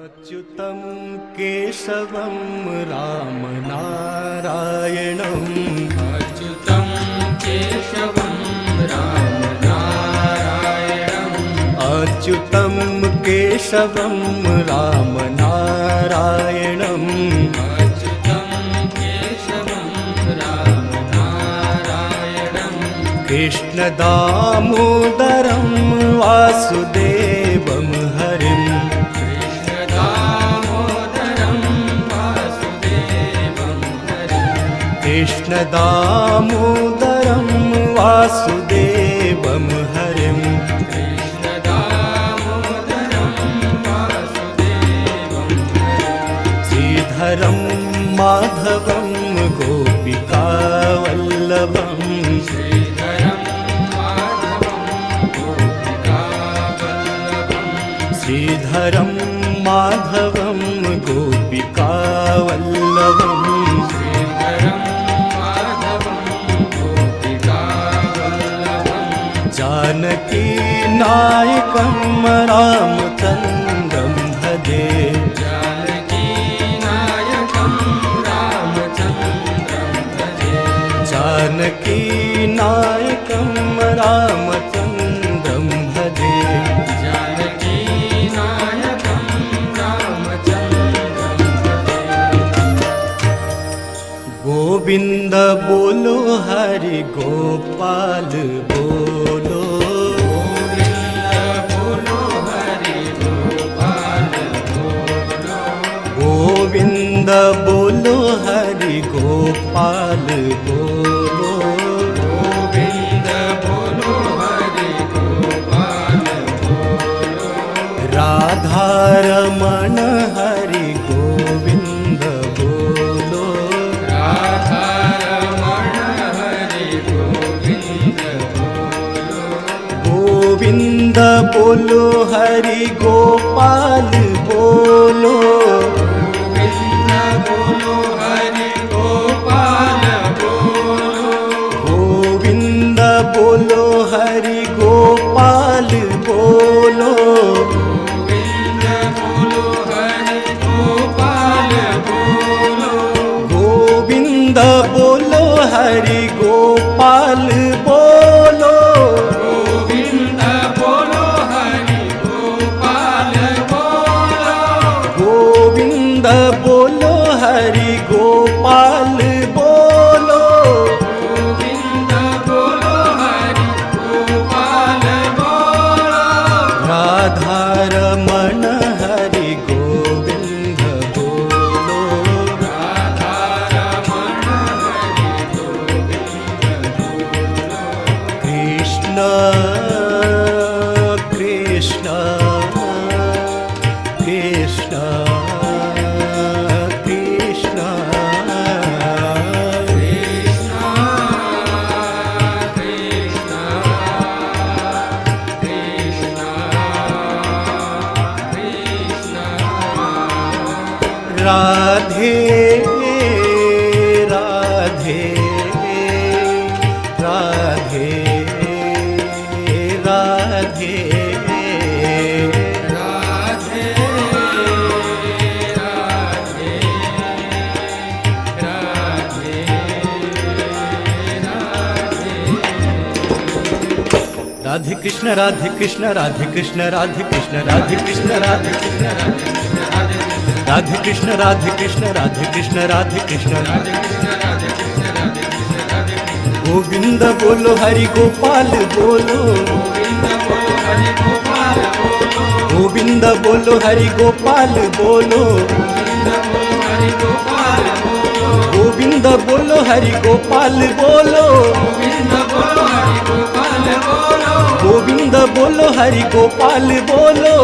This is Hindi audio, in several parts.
अच्युतं केशवं रामनारायणम् अच्युतं केशवं रामनारायणम् अच्युतं केशवं रामनारायणम् अच्युतं केशवं रामनारायणम् कृष्णदामोदरं वासुदेवं हरिम् कृष्णदामोदरं वासुदेवं हरिं श्रीधरं माधवं गोपिकावल्लभं श्रीधरं माधवं गोपिकावल्लभं जानकी नायकं रामचन्द्रं भजे जानकी नायकं रामचन्द्रं भजे जानकी नायकं रामचन्द्रं भजे जानकी नायकं रामचन्द्रं भजे गोविंद बोलो हरि गोपाल बोलो गोविंद बोलो हरि गोपाल बोलो गोविंद बोलो हरि गोपाल बोलो राधा रमण हरि गोविंद बोलो राधा रमण हरि गोविंद बोलो गोविंद बोलो हरि गोपाल बोलो गोविंद बोलो हरि गोपाल बोलो गोविंद बोलो हरि गोपाल बोलो गोविंद बोलो हरि गोपाल बोलो गोविंद बोलो हरि गोपाल बोलो गोविंद बोलो हरि गोपाल बोलो राधा रमण हरि गोविंद बोलो राधा रमण हरि गोविंद बोलो कृष्ण कृष्ण कृष्ण कृष्ण राधे राधे राधे राधे राधे कृष्ण राधे कृष्ण राधे कृष्ण राधे कृष्ण राधे कृष्ण राधे कृष्ण राधे कृष्ण राधे कृष्ण राधे कृष्ण राधे कृष्ण गोविंद बोलो हरि गोपाल बोलो गोविंद बोलो हरि गोपाल बोलो गोविंद बोलो हरि गोपाल बोलो गोविंद बोलो हरि गोपाल बोलो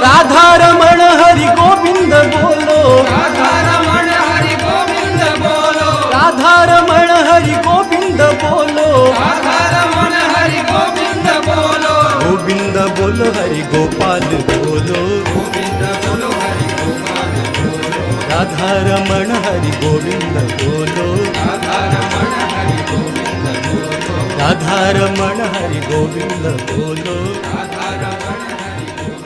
राधा रमण हरि गोविंद बोलो राधा रमण हरि गोविंद बोलो राधा रमण हरि गोविंद बोलो राधा रमण हरि गोविंद बोलो गोविंद बोलो हरि गोपाल बोलो गोविंद बोलो हरि गोपाल बोलो राधा रमण हरि गोविंद बोलो राधा रमण हरि गोविंद बोलो राधा रमण हरि गोविंद बोलो राधा रमण हरि गोविंद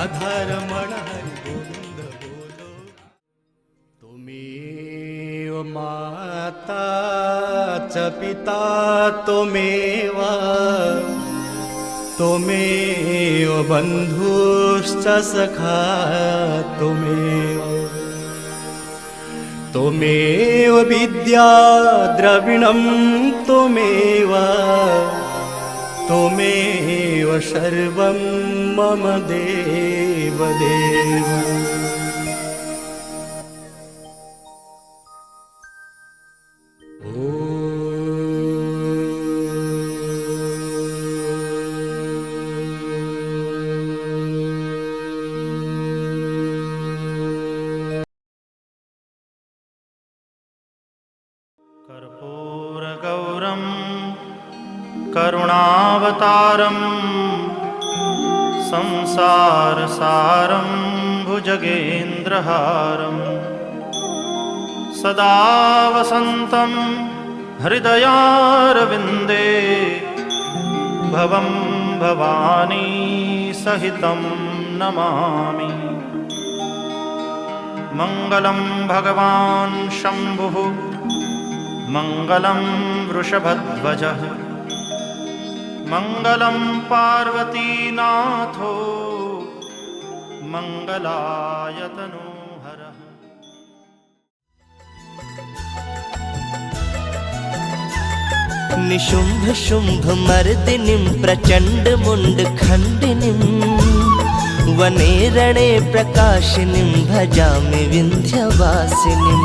राधा रमण हरि गोविंद बोलो। त्वमेव माता च पिता त्वमेव, त्वमेव बन्धुश्च सखा त्वमेव, त्वमेव विद्या द्रविणं त्वमेव, त्वमेव सर्वं मम देवदेव। कर्पूरगौरं करुणावतारं संसारसारं भुजगेन्द्रहारं सदा वसन्तं हृदयारविन्दे भवं भवानी सहितं नमामि। मङ्गलं भगवान् शम्भुः मङ्गलं वृषभध्वजः मङ्गलं पार्वतीनाथो मङ्गलाय तनूहरः। निशुम्भ शुम्भ मर्दिनीं प्रचण्ड मुण्ड खण्डिनीं वने रणे प्रकाशिनीं भजामि विन्ध्यवासिनीं।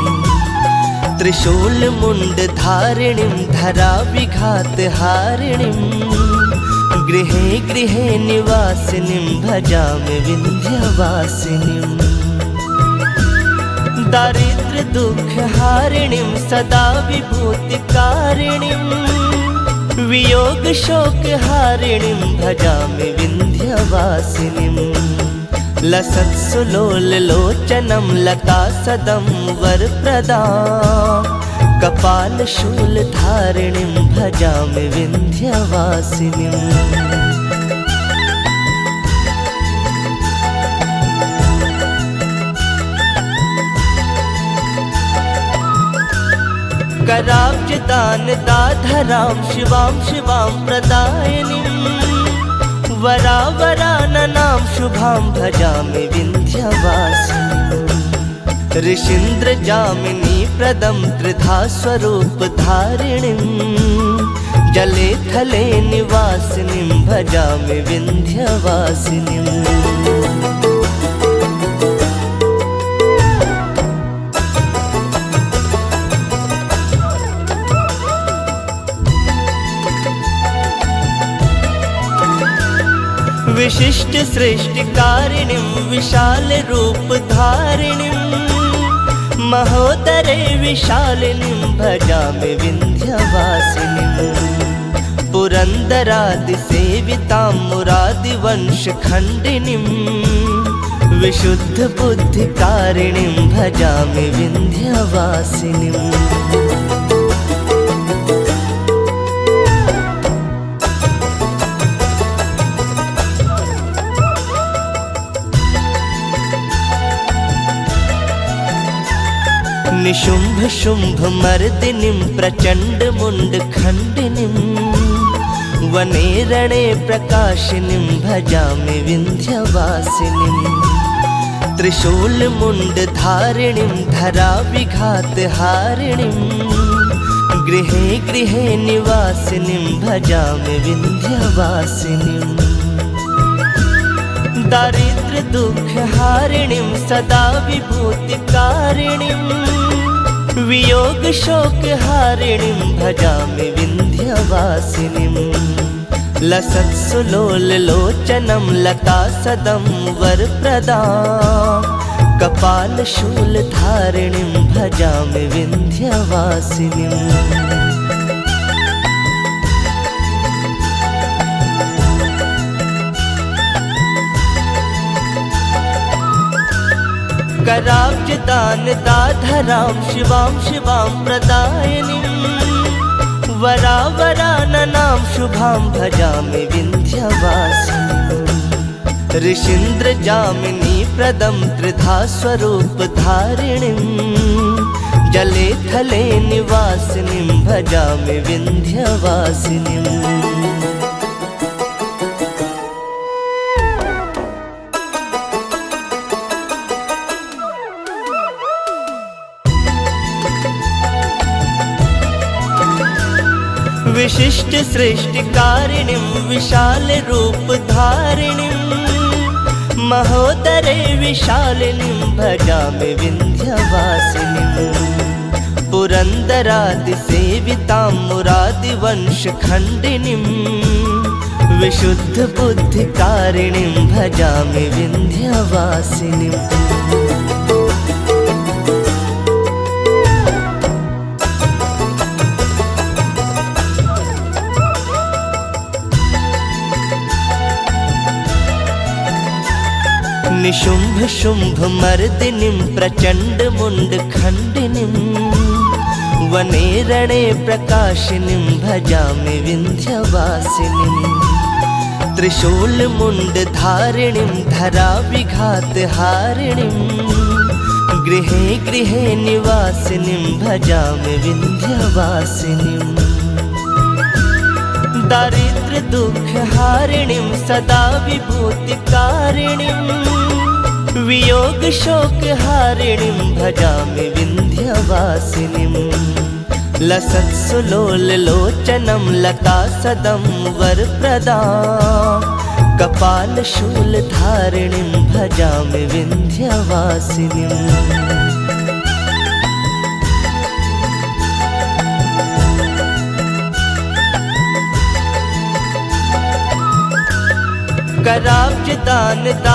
त्रिशूल मुण्ड धारिणीं धरा विघात हारिणीं गृहे गृहे निवासिनीं भजामि विन्ध्यवासिनीं। दारिद्र्य दुःख हारिणीं सदा विभूतिकारिणीं वियोग शोक हारिणीं भजामि विन्ध्यवासिनीं। लसत्सुलोल लोचनं लता सदं वरप्रदां कपाल शूल धारिणीं भजामि विन्ध्यवासिनीं। कराब्जदानदाधरां शिवां शिवां प्रदायिनीं वरावराननां शुभां भजामि विन्ध्यवासिनीं। ऋषीन्द्रजामिनी प्रदं त्रिधा स्वरूपधारिणीं जले थले निवासिनीं भजामि विन्ध्यवासिनीं। विशिष्ट सृष्टिकारिणीं विशाल रूपधारिणीं महोदरे विशालिनीं भजामि विन्ध्यवासिनीं। पुरन्दरादिसेवितां मुरादिवंशखण्डिनीं विशुद्ध बुद्धिकारिणीं भजामि विन्ध्यवासिनीं। निशुम्भ शुम्भ मर्दिनीं प्रचण्ड मुण्ड खण्डिनीं वने रणे प्रकाशिनीं भजामि विन्ध्यवासिनीं। त्रिशूल मुण्ड धारिणीं धरा विघात हारिणीं गृहे गृहे निवासिनीं भजामि विन्ध्यवासिनीं। दारिद्र्य दुःख हारिणीं सदा विभूतिकारिणीं वियोग शोक हारिणीं भजामि विन्ध्यवासिनीं। लसत्सुलोल लोचनं लता सदं वरप्रदां कपाल शूल धारिणीं भजामि विन्ध्यवासिनीं। कराब्जदानदाधरां शिवां शिवां प्रदायिनीं वरावराननां शुभां भजामि विन्ध्यवासिनीं। ऋषीन्द्र जामिनी प्रदं त्रिधा स्वरूप धारिणीं जले थले निवासिनीं भजामि विन्ध्यवासिनीम्। विशिष्ट सृष्टिकारिणीं विशाल रूप धारिणीं महोदरे विशालिनीं भजामि विन्ध्यवासिनीं। पुरन्दरादिसेवितां मुरादिवंशखण्डिनीं विशुद्ध बुद्धिकारिणीं भजामि विन्ध्यवासिनीम्। निशुम्भ शुम्भ मर्दिनीं प्रचण्ड मुण्ड खण्डिनीं वने रणे प्रकाशिनीं भजामि विन्ध्यवासिनीं। त्रिशूल मुण्ड धारिणीं धरा विघात हारिणीं गृहे गृहे निवासिनीं भजामि विन्ध्यवासिनीम्। दारिद्र दुःख हारिणीं सदा विभूतिकारिणीं वियोग शोक हारिणीं भजामि विन्ध्यवासिनीं। लसत्सुलोल लोचनं लता सदं वरप्रदां कपालशूल धारिणीं भजामि विन्ध्यवासिनीम्। कराब्जदानदाधरां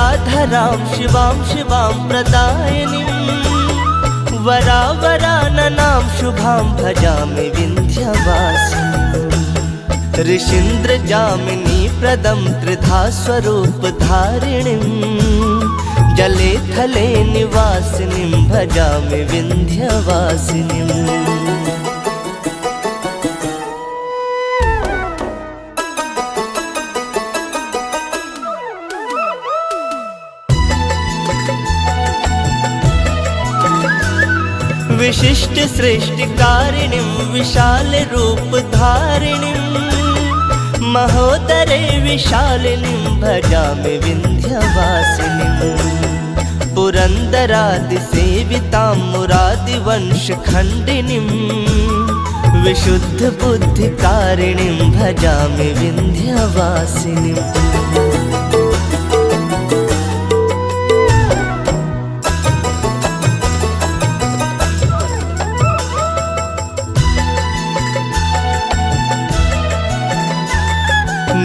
शिवां शिवां प्रदायिनीं वरावराननां शुभां भजामि विन्ध्यवासिनीं। ऋषीन्द्र जामिनी प्रदं त्रिधा स्वरूप धारिणीं जले थले निवासिनीं भजामि विन्ध्यवासिनीम्। विशिष्ट सृष्टिकारिणीं विशाल रूप धारिणीं महोदरे विशालिनीं भजामि विन्ध्यवासिनीं। पुरन्दरादिसेवितां मुरादिवंशखण्डिनीं विशुद्ध बुद्धिकारिणीं भजामि विन्ध्यवासिनीम्।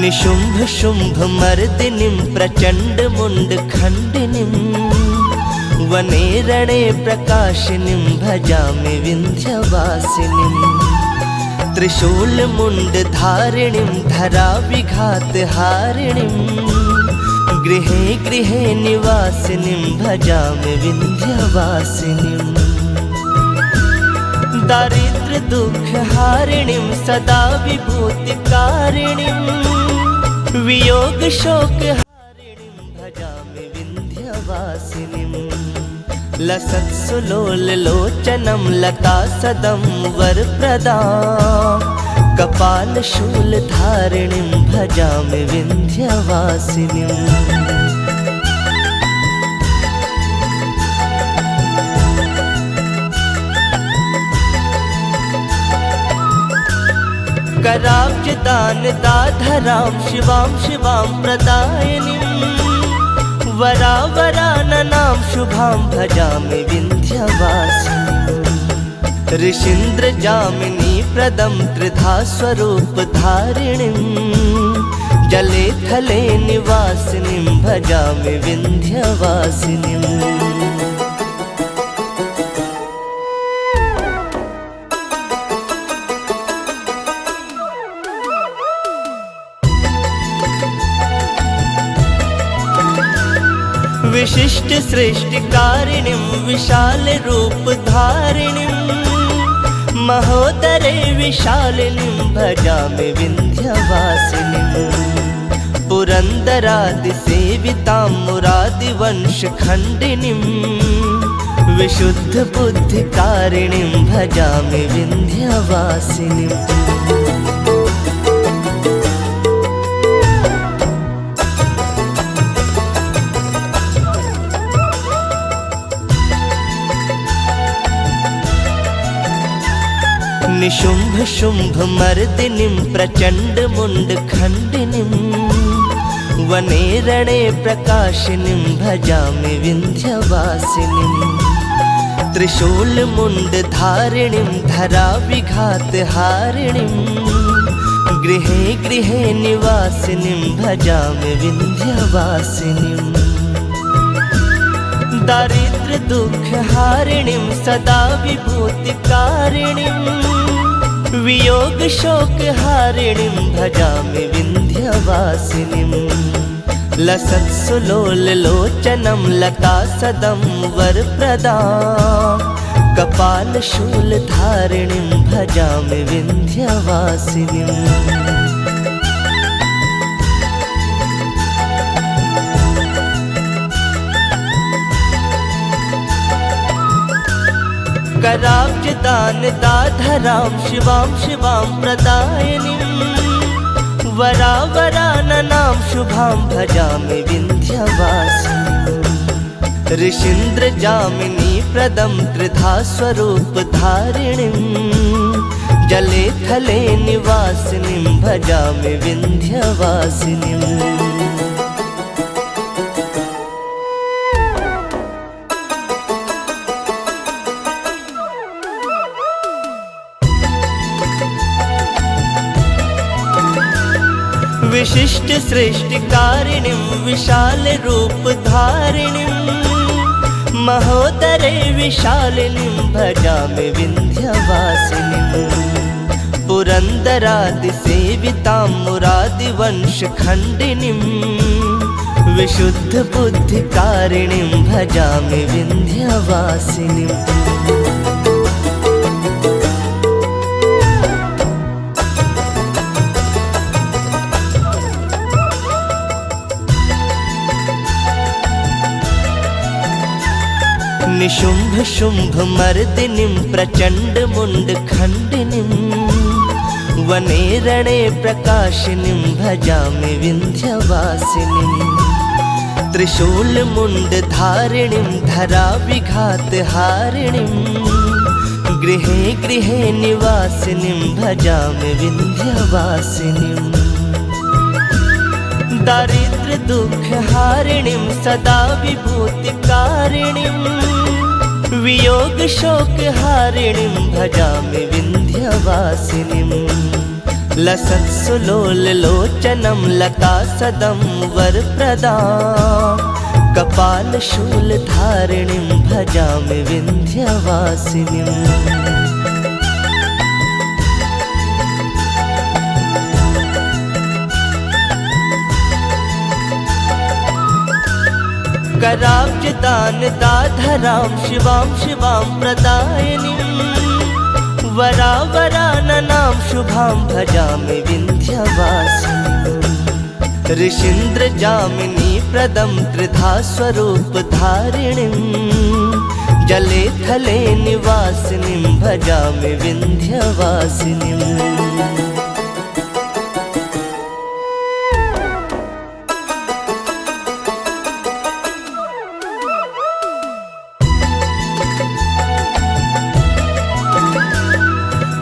निशुम्भ शुम्भ मर्दिनीं प्रचण्ड मुण्ड खण्डिनीं वने रणे प्रकाशिनीं भजामि विन्ध्यवासिनीं। त्रिशूल मुण्ड धारिणीं धरा विघात हारिणीं गृहे गृहे निवासिनीं भजामि विन्ध्यवासिनीम्। दारिद्र दुःख हारिणीं सदा विभूतिकारिणीं वियोग शोक हारिणीं भजामि विन्ध्यवासिनीं। लसत्सुलोल लोचनं लता सदं वरप्रदां कपालशूल धारिणीं भजामि विन्ध्यवासिनीम्। कराब्जदानदाधरां शिवां शिवां प्रदायिनीं वरावराननां शुभां भजामि विन्ध्यवासिनीं। ऋषीन्द्र जामिनी प्रदं त्रिधा स्वरूप धारिणीं जले थले निवासिनीं भजामि विन्ध्यवासिनीम्। विशिष्ट सृष्टिकारिणीं विशाल रूप धारिणीं महोदरे विशालिनीं भजामि विन्ध्यवासिनीं। पुरन्दरादिसेवितां मुरादिवंशखण्डिनीं विशुद्धबुद्धिकारिणीं भजामि विन्ध्यवासिनीम्। निशुम्भ शुम्भ मर्दिनीं प्रचण्ड मुण्डखण्डिनीं वने रणे प्रकाशिनीं भजामि विन्ध्यवासिनीं। त्रिशूलमुण्डधारिणीं धराविघातहारिणीं गृहे गृहे निवासिनीं भजामि विन्ध्यवासिनीम्। दारिद्र्य दुःखहारिणीं सदा विभूतिकारिणीं वियोग शोकहारिणीं भजामि विन्ध्यवासिनीं। लसत्सुलोललोचनं लतासदं वरप्रदां कपालशूलधारिणीं भजामि विन्ध्यवासिनीम्। कराब्जदानदाधरां शिवां शिवां प्रदायिनीं वरावराननां शुभां भजामि विन्ध्यवासिनीं। ऋषीन्द्रजामिनी प्रदं त्रिधा स्वरूपधारिणीं जले थले निवासिनीं भजामि विन्ध्यवासिनीम्। विशिष्ट सृष्टिकारिणीं विशाल रूपधारिणीं महोदरे विशालिनीं भजामि विन्ध्यवासिनीं। पुरन्दरादिसेवितां मुरादिवंशखण्डिनीं विशुद्धबुद्धिकारिणीं भजामि विन्ध्यवासिनीम्। निशुम्भ शुम्भ मर्दिनीं प्रचण्ड मुण्डखण्डिनीं वने रणे प्रकाशिनीं भजामि विन्ध्यवासिनीं। त्रिशूलमुण्डधारिणीं धराविघातहारिणीं गृहे गृहे निवासिनीं भजामि विन्ध्यवासिनीम्। दारिद्र्य दुःखहारिणीं सदा विभूतिकारिणीं वियोग शोकहारिणीं भजामि विन्ध्यवासिनीं। लसत्सुलोललोचनं लतासदं वरप्रदां कपालशूलधारिणीं भजामि विन्ध्यवासिनीम्। कराब्जदानदाधरां शिवां शिवां प्रदायिनीं वरावराननां शुभां भजामि विन्ध्यवासिनीं। ऋषीन्द्रजामिनी प्रदं त्रिधा स्वरूपधारिणीं जले थले निवासिनीं भजामि विन्ध्यवासिनीम्।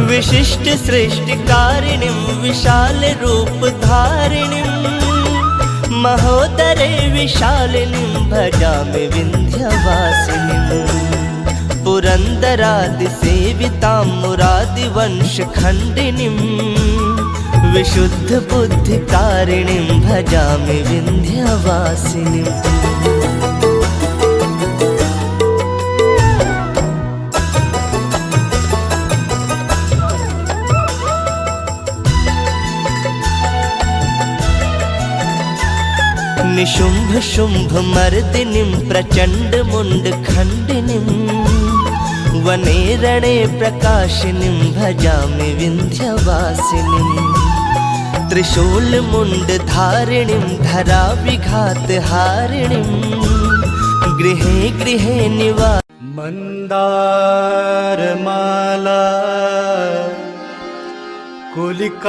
विशिष्ट सृष्टिकारिणीं विशाल रूपधारिणीं महोदरे विशालिनीं भजामि विन्ध्यवासिनीं। पुरन्दरादिसेवितां मुरादिवंशखण्डिनीं विशुद्धबुद्धिकारिणीं भजामि विन्ध्यवासिनीम्। निशुम्भ शुम्भ मर्दिनीं प्रचण्ड मुण्डखण्डिनीं वने रणे प्रकाशिनीं भजामि विन्ध्यवासिनीं। त्रिशूलमुण्डधारिणीं धराविघातहारिणीं गृहे गृहे मन्दारमाला कुलिकालकाये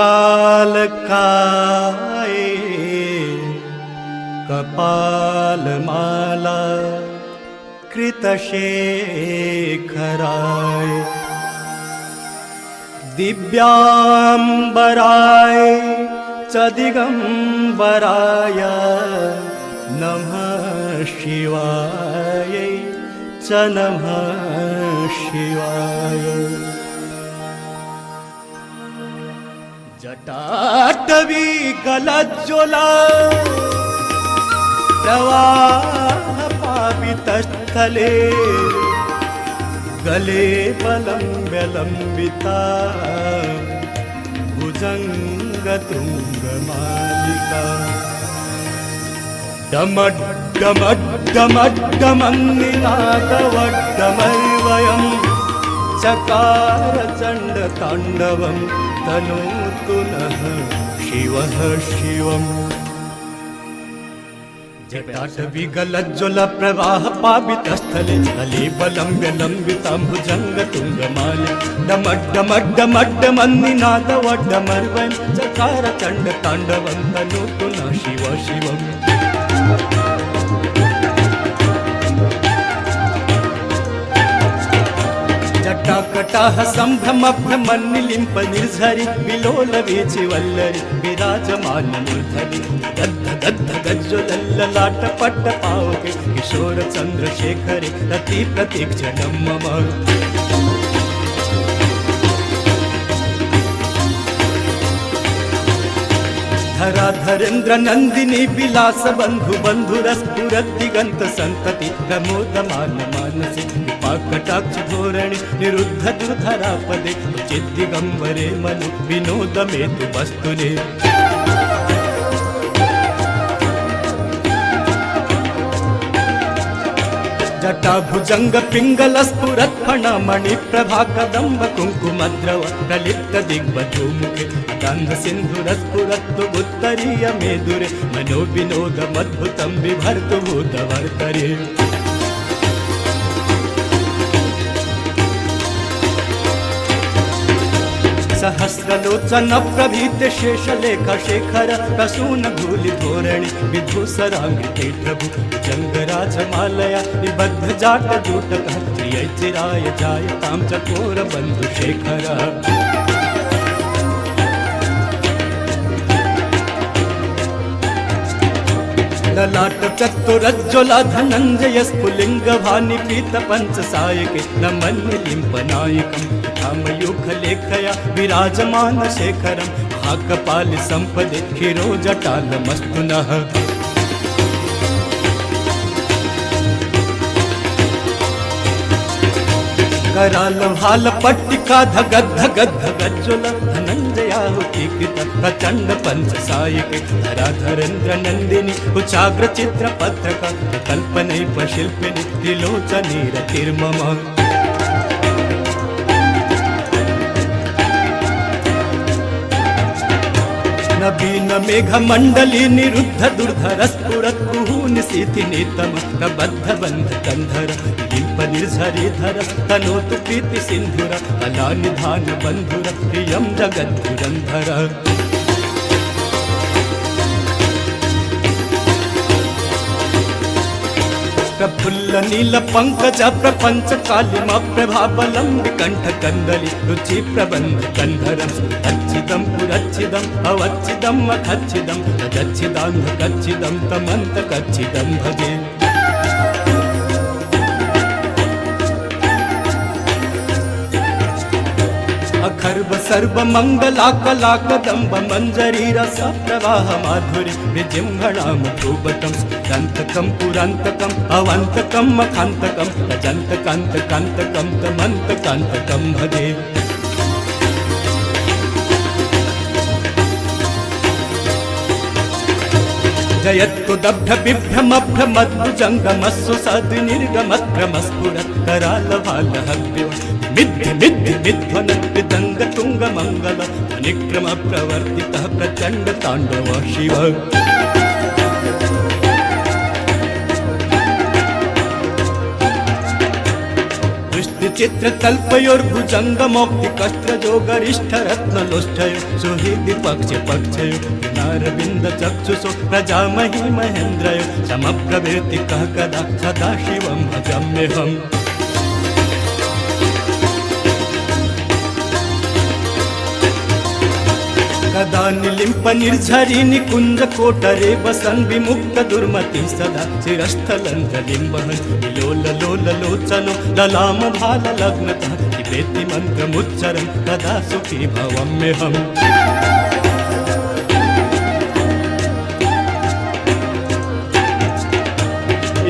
कपालमाला कृतशेखराय दिव्याम्बराय च दिगम्बराय नमः शिवाय च नमः शिवाय। जटाटवी गलज्ज्वला प्रवाह पावितस्थले गले बलम्ब्यलम्बिता भुजङ्गतुङ्गमालिका डमड्डमड्डमड्डमन्निनादवड्डमर्वयम् चकार चण्डताण्डवं तनोतु नः शिवः शिवम्। जटाटवीगलज्ज्वल प्रवाह पावितस्थले गले बलम्ब्यलम्बितां भुजङ्गतुङ्गमालिका डमड्डमड्डमड्डमन्निनादवड्डमर्वयं चकार चण्डताण्डवं तनोतु नः शिवः शिवम्। जटाकटाह सम्भ्रमभ्रमन्निलिम्प निर्झरि विलोलवीचि वल्लरि विराजमानमूर्धनि गद्ध गद्ध गज्ज्वलल्ललाट पट्टपावके किशोर चन्द्रशेखरे रति प्रतीक्षणं मम। धराधरेन्द्र नन्दिनी विलास बन्धु बन्धुरस्फुरद्दिगन्त सन्तति प्रमोदमान मानसे कृपाकटाक्ष धोरणे निरुद्ध दुर्धरापदे चिद्दिगम्बरे मनु विनोदमेतु वस्तुने। जटाभुजङ्ग पिङ्गलस्फुरत् फणमणिप्रभा कदम्ब कुङ्कुमद्रव प्रलिप्त दिग्बधूमुखे अदान्ध सिन्धुरस्फुरत्तु उत्तरीय मेदुरे मनो विनोदमद्भुतं बिभर्तु भूतवर्तरे। सहस्रलोचन प्रभीत शेषलेख शेखर प्रसून धूलि धोरणि विधूसराङ्गिते प्रभु जङ्गराजमालया निबद्ध जाट जूटक प्रिय चिराय जायतां चकोर बन्धु शेखर। ललाट चतुरज्ज्वला धनञ्जय स्फुलिङ्ग भानि पीत पंचसायके नमन्यलिम्पनायकम् मयूखलेखया विराजमान शेखरं महाकपालि सम्पदे शिरोजटालमस्तु नः। कराल भाल पट्टिका धगद् धगद् धगज्ज्वल धनञ्जयाहुतिकृत प्रचण्ड पंचसायिके धराधरेन्द्र नन्दिनी कुचाग्र चित्र पत्रका कल्पनैप शिल्पिनि त्रिलोचनी रतिर्मम। नवीन मेघ मंडली निरुद्ध दुर्धर स्फुरत् कुहूनिशीति नीतम प्रबद्ध बन्ध कंधर लिम्प निर्झरि धर तनोतु प्रीति सिन्धुर कला निधान बन्धुर प्रियं जगद्धुरन्धर। प्रफुल्ल नील पंकज प्रपंच कालिम प्रभाबलं विकंठ कंदलि रुचि प्रबंध कंधरं अच्छिदं पुरच्छिदं अवच्छिदं मखच्छिदं तदच्छिदान्ध कच्छिदं तमन्त कच्छिदं भजे। अखर्व सर्व मंगला कला कदम्ब मंजरी रस प्रवाह माधुरी विजिह्वणाम भूपतम दंतकम पुरांतकम अवंतकम मखांतकम तजंतकांत कांतकम तमंत कांतकम भजे। जयत्कुदभ्य बिभ्रमभ्रमद्भुजङ्गमस्सु सद् निर्गमद्भ्रमस्फुरत् करालभालहव्यो मिथ्य मिथ्य मिध्वन मृदंग तुंग मंगल निक्रम प्रवर्तितः प्रचंड तांडव शिव चित्र कल्पयोर्भुजंग मौक्ति कस्त्र जो गरिष्ठ रत्न लोष्ठयो सुहृदि पक्ष पक्षयो नारविंद चक्षुषो प्रजामहि महेन्द्रयो समप्रभृति कह कदा सदा शिवं भजाम्यहम् कदा निलिम्प निर्झरि निकुंज कोटरे वसन विमुक्त दुर्मति सदा शिरस्थलंजलिं वहन् विलोल लोल लोचनो ललाम भाल लग्नतः पिबेति मंत्रमुच्चरन् तदा सुखी भवाम्यहम्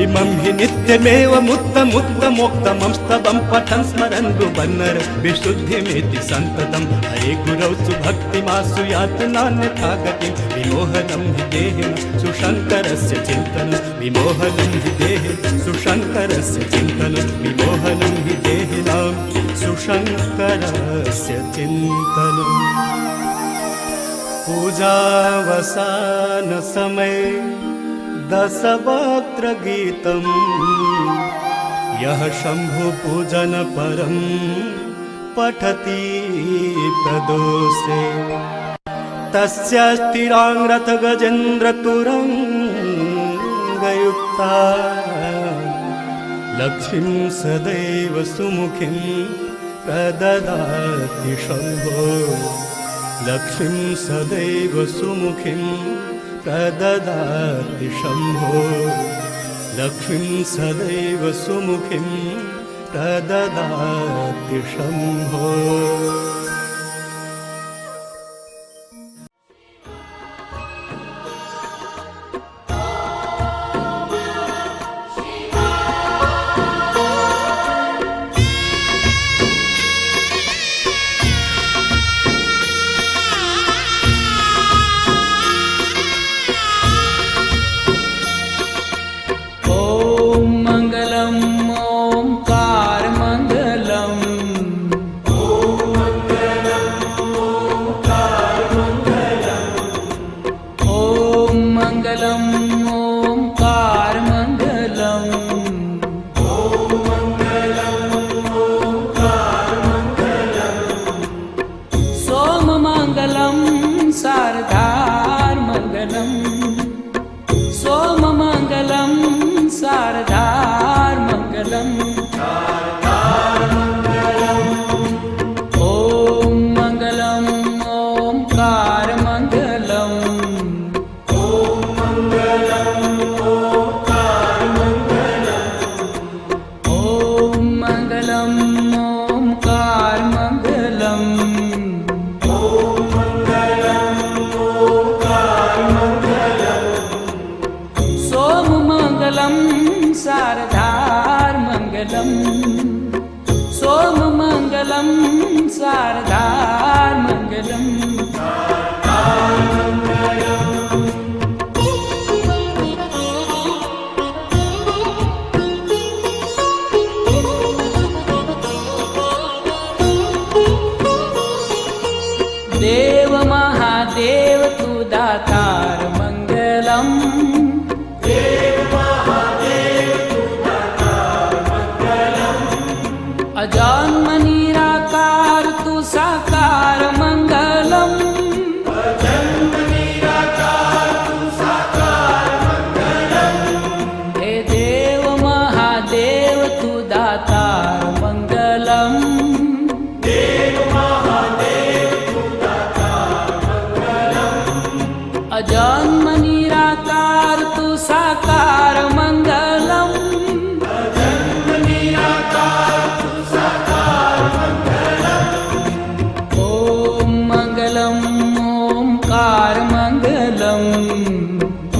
इमं हि नित्यमेव मुक्तमुक्तमोक्तमं स्तवं पठन् स्मरन् ब्रुवन्नर विशुद्धिमेति सन्ततं हरे गुरौ सुभक्तिमासु यातु नान्यथा गतिं विमोहनं हि देहिनः सुशङ्करस्य चिन्तनं विमोहनं हि देहिनः सुशङ्करस्य चिन्तनं विमोहनं हि देहिनां सुशङ्करस्य चिन्तनम् पूजावसान समय दशवक्त्र गीतम् यः शंभु पूजन परं पठति प्रदोषे तस्यास्तिरांग्रथ गजेन्द्र तुरंगयुक्ता लक्ष्मीं सदैव सुमुखीं प्रददाति शंभो लक्ष्मीं सदैव सुमुखीं प्रददाति शंभो लक्ष्मीं सदैव सुमुखीं प्रददाति शंभो देव महादेव तू दातार मंगलम देव महादेव तू दातार मंगलम अजन्म निराकार तू साकार मंगलम अजन्म निराकार तू साकार मंगलम हे देव महादेव तू दातार मंगलम अजन्म निराकार तू साकार मंगलम अजन्म निराकार तू साकार मंगलम ओम मंगलम ओंकार मंगलम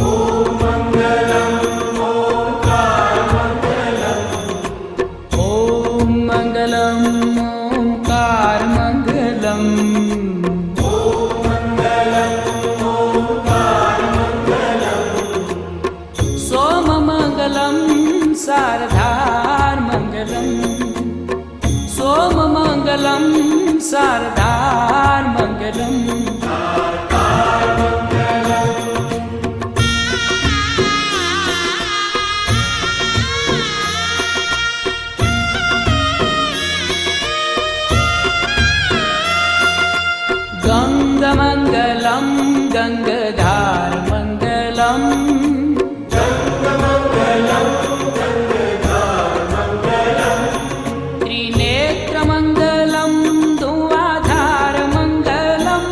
ओम मंगलम ओंकार मंगलम ओम मंगलम ओंकार मंगलम मंगलम शारदार्मङ्गलम् गङ्गमङ्गलं गङ्गाधारमङ्गलम् त्रिनेत्रमङ्गलं धुवाधारमङ्गलम्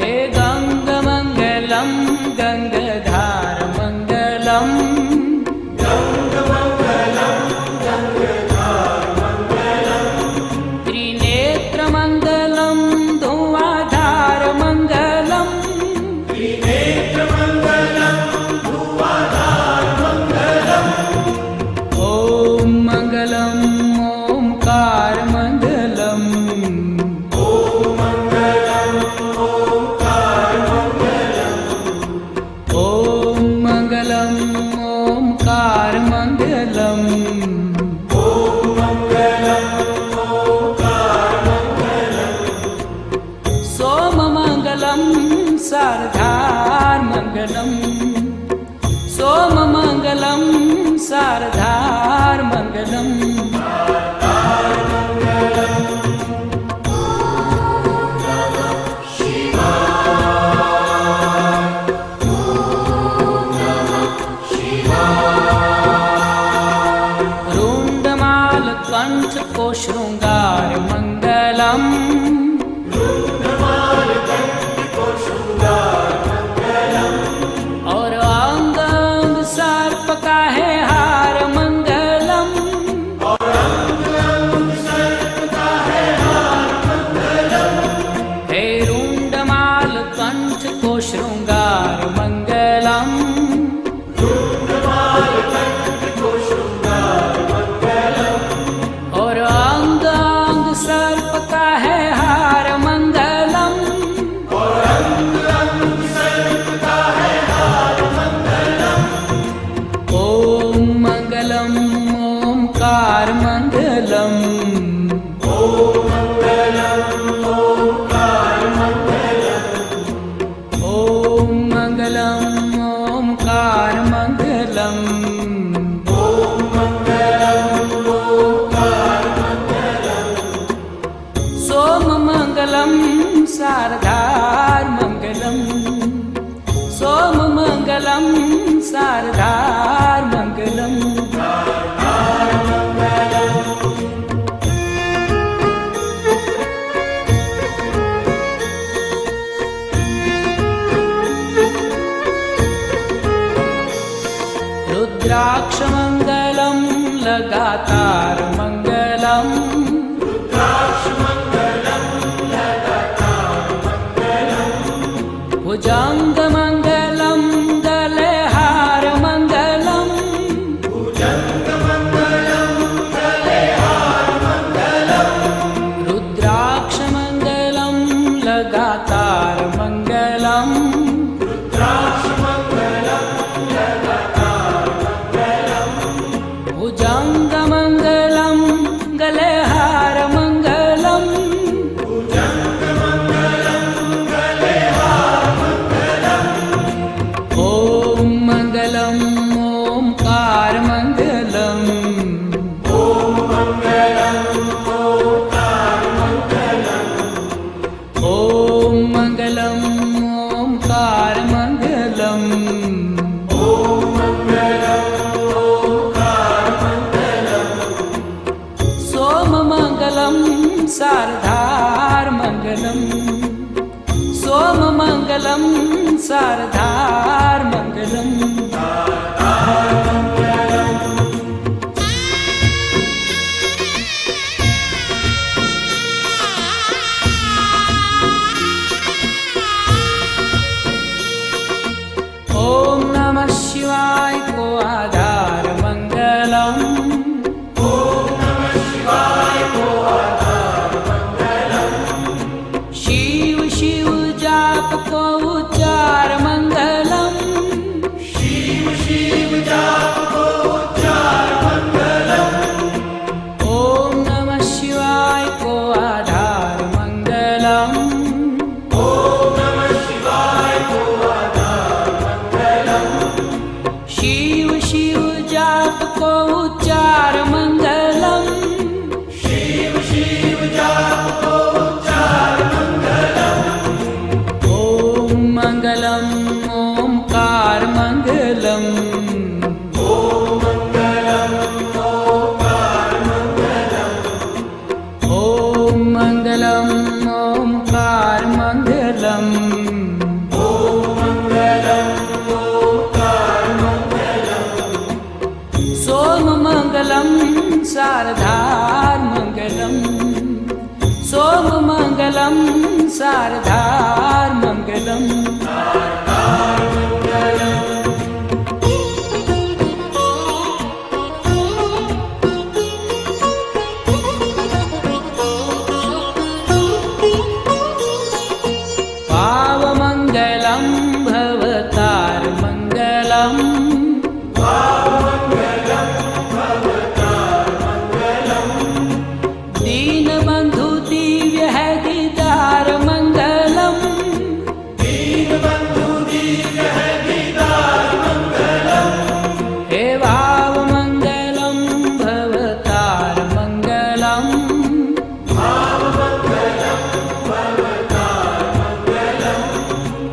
हे गङ्गमङ्गलं गङ्गाधारमङ्गलम् त्रिनेत्रमङ्गलं धुवाधारमङ्गलम् ॐ मङ्गलम् ओङ्कारमङ्गलम् ॐ मङ्गलम् ओङ्कारमङ्गलम् सोममङ्गलं शारदार्मङ्गलम् सोममङ्गलं शारदार्मङ्गलम् रुण्डमालकण्ठकोशृङ्गारमङ्गलम् और अंग अंग सर्प का है हार मंगलम हे रुंडमाल कंठ को श्रृंगार मंगलम और अंग अंग सर्प का है हार मंगलम ॐ मङ्गलम् ओङ्कारमङ्गलम् ॐ मङ्गलम् ओङ्कारमङ्गलम् सोममङ्गलं शारदार्मङ्गलम् सोममङ्गलं शारदार्मङ्गलम् रुद्राक्षमङ्गलं लगातारमङ्गलम् भुजङ्गमङ्गलं गले हारमङ्गलम् रुद्राक्षमङ्गलं लगातारमङ्गलम् भुजङ्गमङ्गलं गले हारमङ्गलम् ॐ मङ्गलम् ओङ्कारमङ्गलम् ॐ मङ्गलम् ओङ्कारमङ्गलम् सोममङ्गलं शारदार्मङ्गलम् सोममङ्गलं शारदार्मङ्गलम् ॐ नमः शिवाय को आधारमङ्गलम् शिव शिव जाप को उच्चार मंगलम शिव शिव जाप को शारदार मंगलम सोम मंगलम शारदार मंगलम पावमंगलम भवतार मंगलम दीनबंधु दिव्य है दीदार मंगलम हे भावमंगलम भवतार मंगलम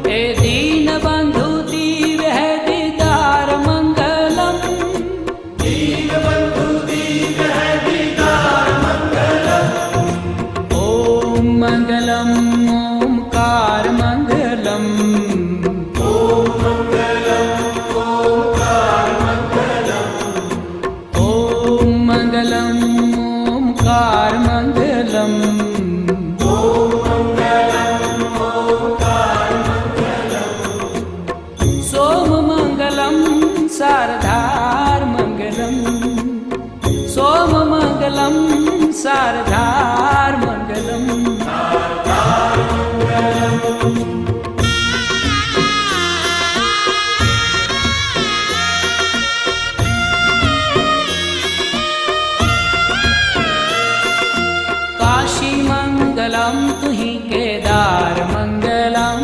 हे दीनबंधु दिव्य है दीदार मंगलम ओम मंगलम ओमकार मंगलम ओम मंगलम ओमकार मंगलम सोम मंगलम शारदार मंगलम सोम मंगलम शारदार मंगलम काशी मंगलम तुहि केदार मंगलम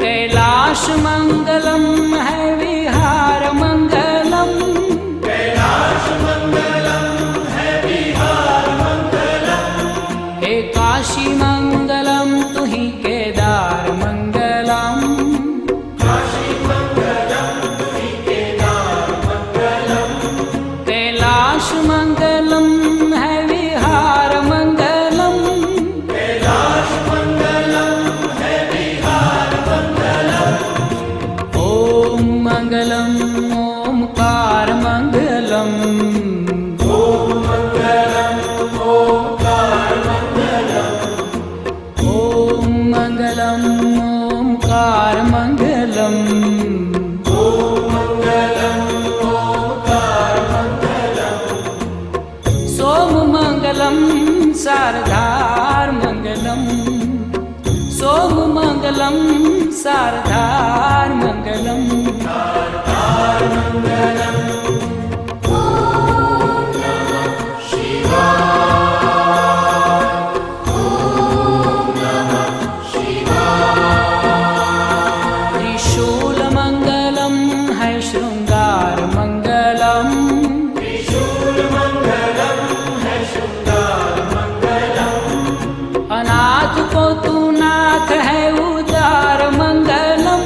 कैलाश मंगलम है विहार मंगलम हे काशी मंगलम तुहि केदार मंगलम कैलाश मंगलम है विहार मंगलम ओम मंगलम ओमकार मंगलम ओम मंगलम ओमकार मंगलम सोम मंगलम शारदार मंगलम सोम मंगलम शारदार मंगलम त्रिशूल मंगलम है श्रृंगार मंगलम अनाथ को तू नाथ है उदार मंगलम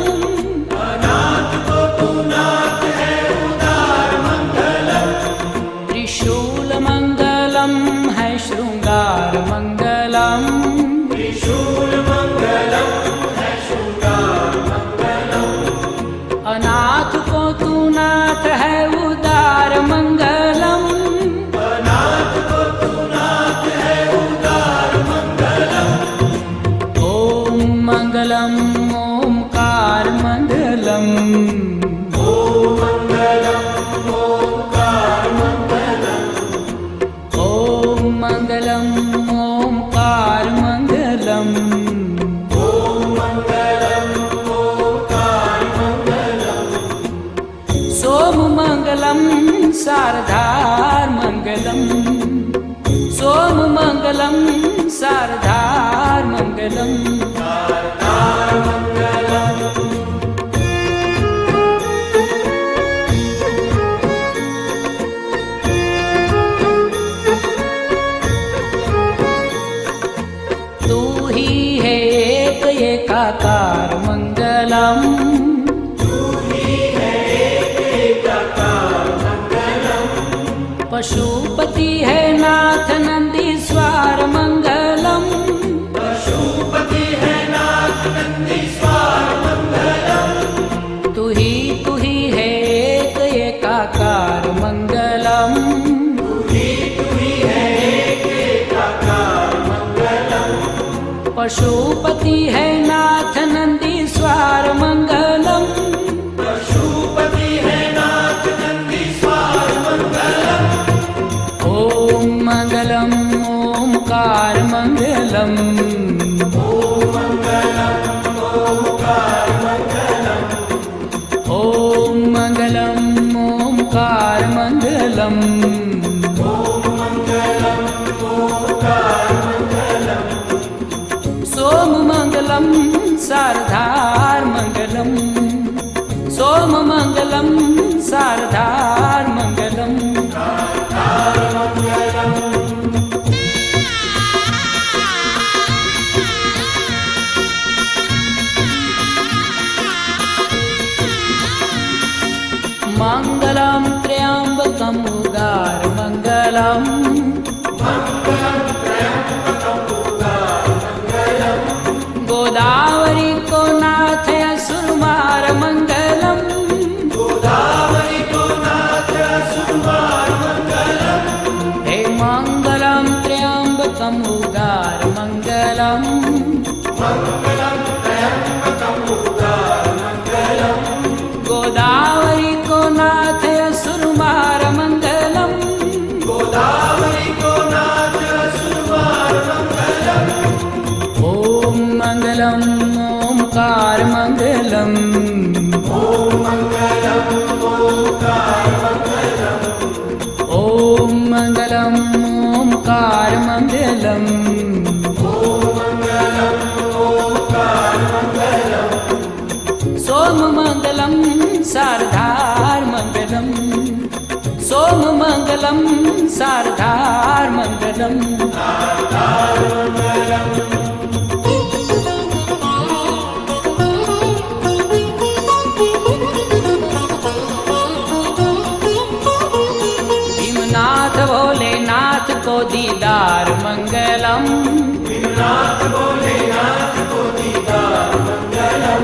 त्रिशूल मंगलम है श्रृंगार मंगलम अनाथ को तू नाथ है उदार मंगलम ओम मंगलम ओमकार मंगलम ओम मंगलम ओमकार मंगलम सोम मंगलम शारदार मंगलम सोम मंगलम शारदार मंगलम तू ही है एक एकाकार मंगलम पशुपति है नाथ नंदीश्वर मंगलम तू ही पशुपति है नाथ नंदीश्वर मंगलम। पशुपति है नाथ नंदीश्वर मंगलम। ओम मंगलम ओमकार मंगलम। ओम मंगलम ओमकार मंगलम। ओम मंगलम ओमकार मंगलम। ओम मंगलम ओमकार मंगलम। सोम मंगलम शारदार मंगलम। सोम मंगलम शारदार मंगलम। मंगलम त्र्यंबकम उदार मंगलम। गोदावरी को नाथ असुरमार मंगलम। गोदावरी को नाथ असुरमार मंगलम। हे मंगलम त्र्यंबकम उदार मंगलम। मंगलम त्र्यंबकम उदार मंगलम। गोदावरी को नाथ असुरमार मंगलम। गोदावरी को नाथ असुरमार मंगलम। ओम मंगलम ओमकार मंगलम। ओम मंगलम ओमकार मंगलम। ओम मंगलम ओमकार मंगलम। ओम मंगलम ओमकार मंगलम। सोम मंगलम शारदार मंगलम। सोम मंगलम शारदार मंगलम। भीमनाथ भोलेनाथ को दीदार मंगलम। नाथ भोलेनाथ को दीदार मंगलम।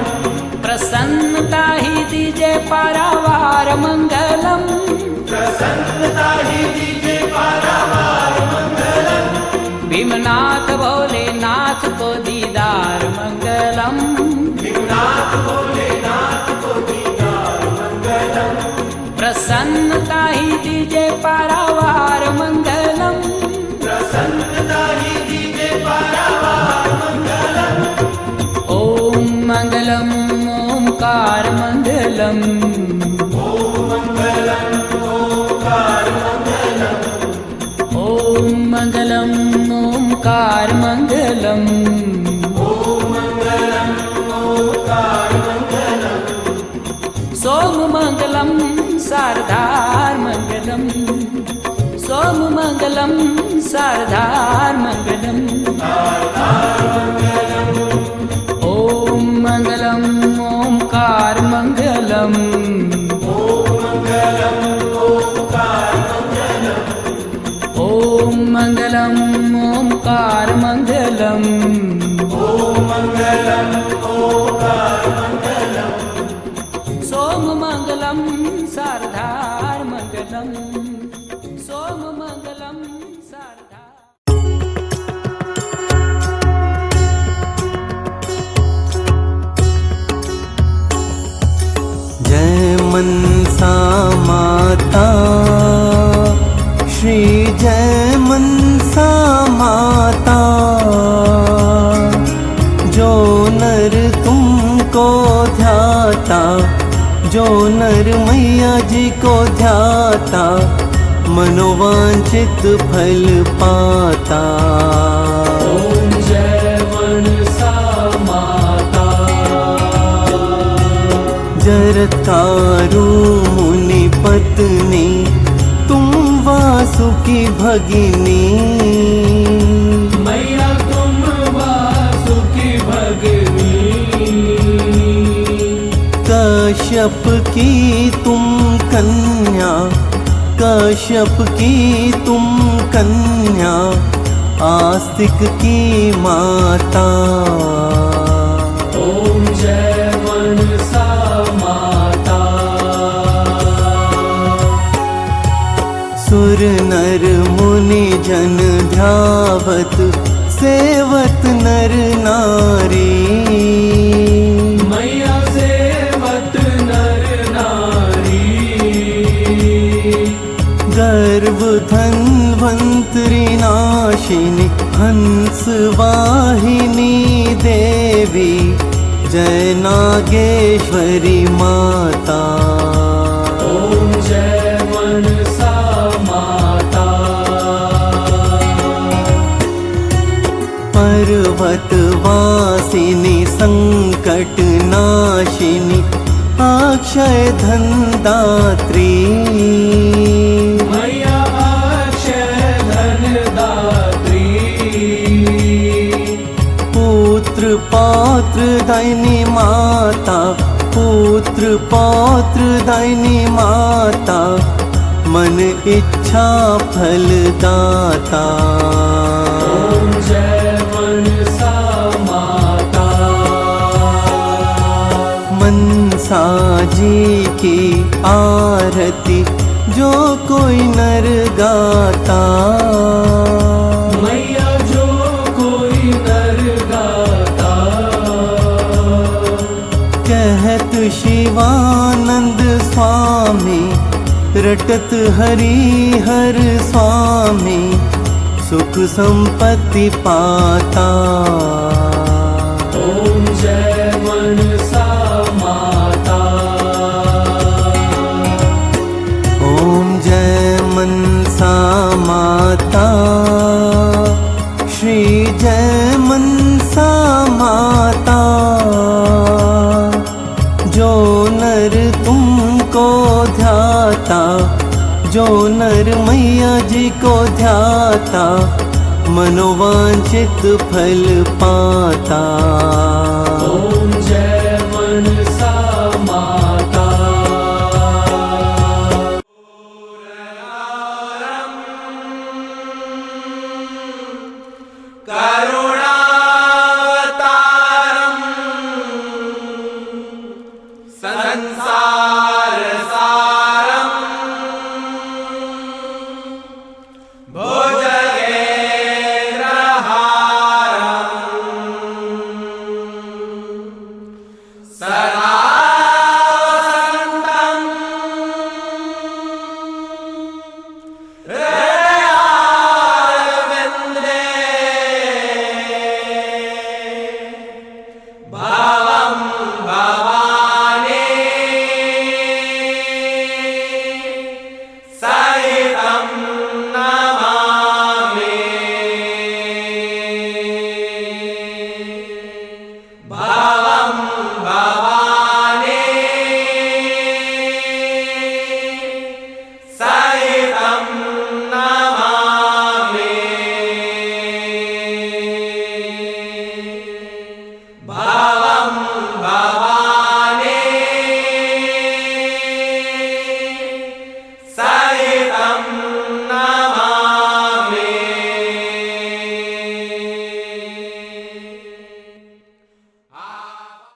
प्रसन्नता ही दीजे पारावार मंगलम। प्रसन्नता ही दीजे पारावार मंगलम। भीमनाथ भोलेनाथ को दीदार मंगलम। भीमनाथ भोलेनाथ को दीदार मंगलम। प्रसन्नता ही दीजे पारावार मंगलम। प्रसन्नता ही दीजे पारावार मंगलम। ओम मंगलम ओमकार मंगलम। ओम मंगलम ओमकार मंगलम। ओम मंगलम ओमकार मंगलम। ओम मंगलम ओमकार मंगलम। सोम मंगलम शारदार मंगलम। सोम मंगलम शारदार मंगलम। ओम मंगलम ओमकार मंगलम। ओम मंगलम ओमकार मंगलम। ओम मंगलम ओमकार मंगलम। ओम मंगलम ओमकार मंगलम। सोम मंगलम शारदार मंगलम। सोम मंगलम शारदार। जय मनसा माता श्री जय मनसा माता। जो नर तुमको ध्याता, जो नर मैया जी को ध्याता, मनोवांछित फल पाता। ओम जय मनसा माता। जरतारु मुनि पत्नी तुम वासुकी भगिनी। मैया तुम वासुकी भगनी। कश्यप की तुम कन्या, कश्यप की तुम कन्या, आस्तिक की माता। ओम जय मनसा माता। सुर नर मुनि जन ध्यावत सेवत नर नारी, मैया सेवत नर नारी। गर्भ धन्वंतरि नाशिनी हंस वाहिनी देवी, जय नागेश्वरी माता। ओम जय मनसा माता। पर्वत वासिनी संकट नाशिनी, अक्षय धन दात्री, मैया अक्षय धन दात्री। पुत्र पौत्र दायिनी माता, पुत्र पौत्र दायिनी माता, मन इच्छा फल दाता। ओम जय मनसा माता। मनसा जी की आरती जो कोई नर गाता, मैया जो कोई नर गाता। कहत शिवानंद स्वामी, रटत हरि हर स्वामी, सुख संपत्ति पाता। ओम जय मनसा माता। ओम जय मनसा माता, श्री जय मनसा माता। जो नर तुमको ध्याता, जो नर मैया जी को ध्याता, मनोवांछित फल पाता। ओम जय मनसा माता। Bye.